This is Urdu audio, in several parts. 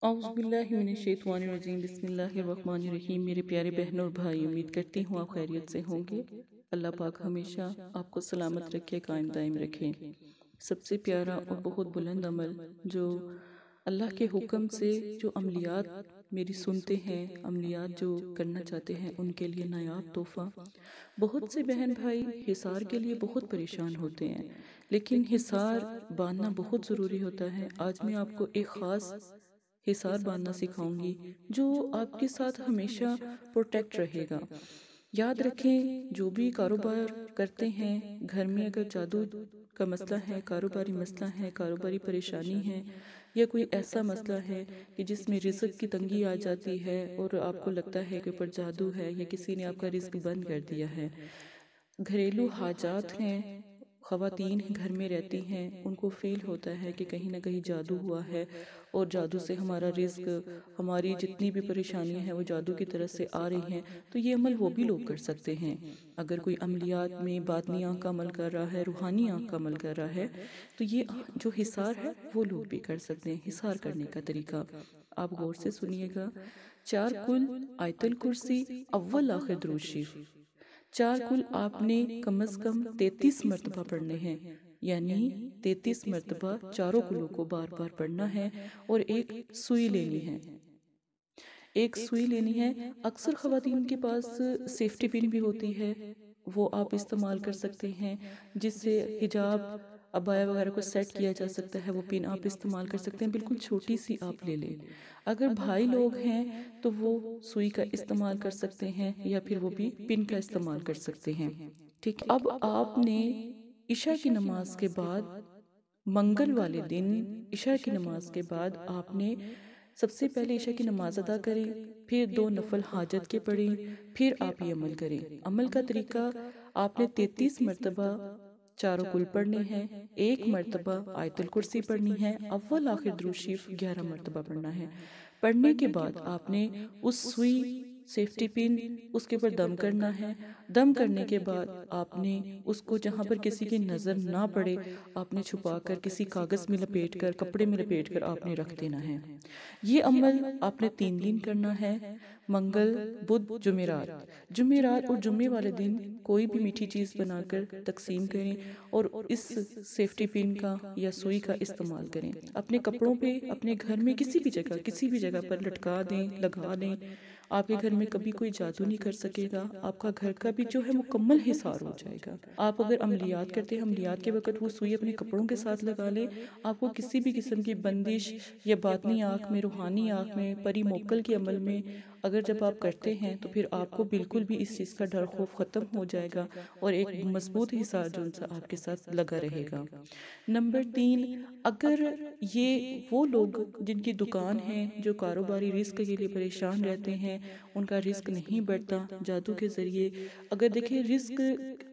اعوذ باللہ من الشیطان الرجیم، بسم اللہ الرحمن الرحیم۔ میرے پیارے بہنوں اور بھائی، امید کرتی ہوں آپ خیریت سے ہوں گے۔ اللہ پاک ہمیشہ آپ کو سلامت رکھے، قائم دائم رکھے۔ سب سے پیارا اور بہت بلند عمل جو اللہ کے حکم سے جو عملیات میری سنتے ہیں، عملیات جو کرنا چاہتے ہیں، ان کے لیے نایاب تحفہ۔ بہت سے بہن بھائی حصار کے لیے بہت پریشان ہوتے ہیں، لیکن حصار باندھنا بہت ضروری ہوتا ہے۔ آج میں آپ کو ایک خاص حصار باندھنا سکھاؤں گی جو آپ کے ساتھ ہمیشہ پروٹیکٹ رہے گا۔ یاد رکھیں، جو بھی کاروبار کرتے ہیں، گھر میں اگر جادو کا مسئلہ ہے، کاروباری مسئلہ ہے، کاروباری پریشانی ہے، یا کوئی ایسا مسئلہ ہے کہ جس میں رزق کی تنگی آ جاتی ہے اور آپ کو لگتا ہے کہ اوپر جادو ہے یا کسی نے آپ کا رزق بند کر دیا ہے، گھریلو حاجات ہیں، خواتین گھر میں رہتی ہیں، ان کو فیل ہوتا ہے کہ کہیں نہ کہیں جادو ہوا ہے اور جادو سے ہمارا رزق، ہماری جتنی بھی پریشانیاں ہیں وہ جادو کی طرف سے آ رہی ہیں، تو یہ عمل وہ بھی لوگ کر سکتے ہیں۔ اگر کوئی عملیات میں باطنی آنکھ کا عمل کر رہا ہے، روحانی آنکھ کا عمل کر رہا ہے، تو یہ جو حصار ہے وہ لوگ بھی کر سکتے ہیں۔ حصار کرنے کا طریقہ آپ غور سے سنیے گا۔ 4 کل آیت الکرسی، اول آخر درود شریف۔ 4 کل آپ نے کم از کم 33 مرتبہ پڑھنے ہیں، یعنی 33 مرتبہ چاروں کلوں کو بار بار پڑھنا ہے، اور ایک سوئی لینی ہے۔ ایک سوئی لینی ہے۔ اکثر خواتین کے پاس سیفٹی پن بھی ہوتی ہے، وہ آپ استعمال کر سکتے ہیں، جس سے حجاب، عبایا وغیرہ کو سیٹ کیا جا سکتا ہے۔ وہ پن آپ استعمال کر سکتے ہیں، بالکل چھوٹی سی آپ لے لیں۔ اگر بھائی لوگ ہیں تو وہ سوئی کا استعمال کر سکتے ہیں، یا پھر وہ بھی پن کا استعمال کر سکتے ہیں۔ ٹھیک، اب آپ نے عشاء کی نماز کے بعد، منگل والے دن عشاء کی نماز کے بعد آپ نے سب سے پہلے عشاء کی نماز ادا کریں، پھر 2 نفل حاجت کے پڑھیں، پھر آپ یہ عمل کریں۔ عمل کا طریقہ، آپ نے 33 مرتبہ چاروں کل پڑھنے ہیں، 1 مرتبہ آیت الکرسی پڑھنی ہے، اول آخر درود شریف 11 مرتبہ پڑھنا ہے۔ پڑھنے کے بعد آپ نے اس سوئی، سیفٹی پن، اس کے اوپر دم کرنا ہے۔ دم کرنے کے بعد آپ نے اس کو جہاں پر کسی کی نظر نہ پڑے، آپ نے چھپا کر کسی کاغذ میں لپیٹ کر، کپڑے میں لپیٹ کر آپ نے رکھ دینا ہے۔ یہ عمل آپ نے 3 دن کرنا ہے، منگل، بدھ، جمعرات۔ جمعرات اور جمعے والے دن کوئی بھی میٹھی چیز بنا کر تقسیم کریں، اور اس سیفٹی پن کا یا سوئی کا استعمال کریں۔ اپنے کپڑوں پہ، اپنے گھر میں کسی بھی جگہ پر لٹکا دیں، لگا دیں۔ آپ کے گھر میں کبھی کوئی جادو نہیں کر سکے گا، آپ کا گھر کا بھی جو ہے مکمل حصار ہو جائے گا۔ آپ اگر عملیات کرتے ہیں، عملیات کے وقت وہ سوئی اپنے کپڑوں کے ساتھ لگا لیں، آپ کو کسی بھی قسم کی بندش یا باطنی آنکھ میں، روحانی آنکھ میں، پری موکل کے عمل میں اگر جب آپ کرتے ہیں تو پھر آپ کو بالکل بھی اس چیز کا ڈر خوف ختم ہو جائے گا، اور ایک مضبوط حصار جو آپ کے ساتھ لگا رہے گا۔ نمبر 3، اگر یہ وہ لوگ جن کی دکان ہے، جو کاروباری رزق کے لیے پریشان رہتے ہیں، ان کا رزق نہیں بڑھتا جادو کے ذریعے، اگر دیکھیں رزق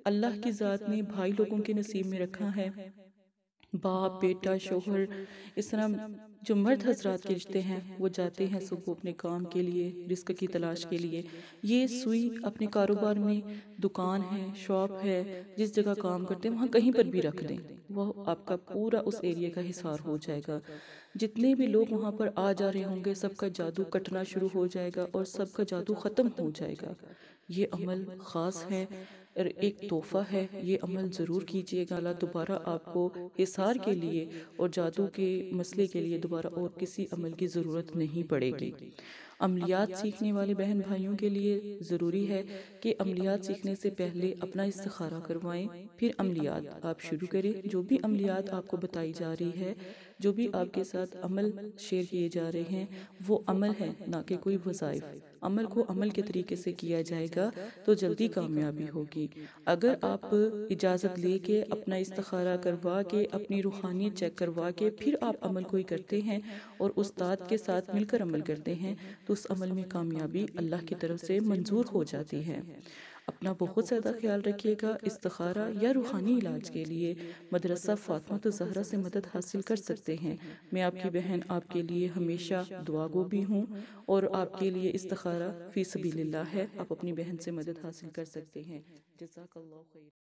اللہ کی ذات نے بھائی لوگوں کے نصیب میں رکھا ہے، باپ، بیٹا، شوہر، اس طرح جو مرد حضرات کے رشتے ہیں وہ جاتے ہیں صبح اپنے کام کے لیے، رزق کی تلاش کے لیے، یہ سوئی اپنے کاروبار میں، دکان ہے، شاپ ہے، جس جگہ کام کرتے ہیں وہاں کہیں پر بھی رکھ دیں، وہ آپ کا پورا اس ایریا کا حصار ہو جائے گا۔ جتنے بھی لوگ وہاں پر آ جا رہے ہوں گے، سب کا جادو کٹنا شروع ہو جائے گا اور سب کا جادو ختم ہو جائے گا۔ یہ عمل خاص ہے اور ایک تحفہ ہے، یہ عمل ضرور کیجئے گا۔ اللہ دوبارہ آپ کو حصار کے لیے اور جادو کے مسئلے کے لیے دوبارہ اور کسی عمل کی ضرورت نہیں پڑے گی۔ عملیات سیکھنے والے بہن بھائیوں کے لیے ضروری ہے کہ عملیات سیکھنے سے پہلے اپنا استخارہ کروائیں، پھر عملیات آپ شروع کریں۔ جو بھی عملیات آپ کو بتائی جا رہی ہے، جو بھی آپ کے ساتھ عمل شیئر کیے جا رہے ہیں، وہ عمل ہے، نہ کہ کوئی وظائف۔ عمل کو عمل کے طریقے سے کیا جائے گا تو جلدی کامیابی ہوگی۔ اگر آپ اجازت لے کے، اپنا استخارہ کروا کے، اپنی روحانیت چیک کروا کے پھر آپ عمل کوئی کرتے ہیں اور استاد کے ساتھ مل کر عمل کرتے ہیں، تو اس عمل میں کامیابی اللہ کی طرف سے منظور ہو جاتی ہے۔ اپنا بہت زیادہ خیال رکھیے گا۔ استخارہ یا روحانی علاج کے لیے مدرسہ فاطمہ الزہرا سے مدد حاصل کر سکتے ہیں۔ میں آپ کی بہن آپ کے لیے ہمیشہ دعا گو بھی ہوں، اور آپ کے لیے استخارہ فی سبیل اللہ ہے، آپ اپنی بہن سے مدد حاصل کر سکتے ہیں۔ جزاک اللہ خیر۔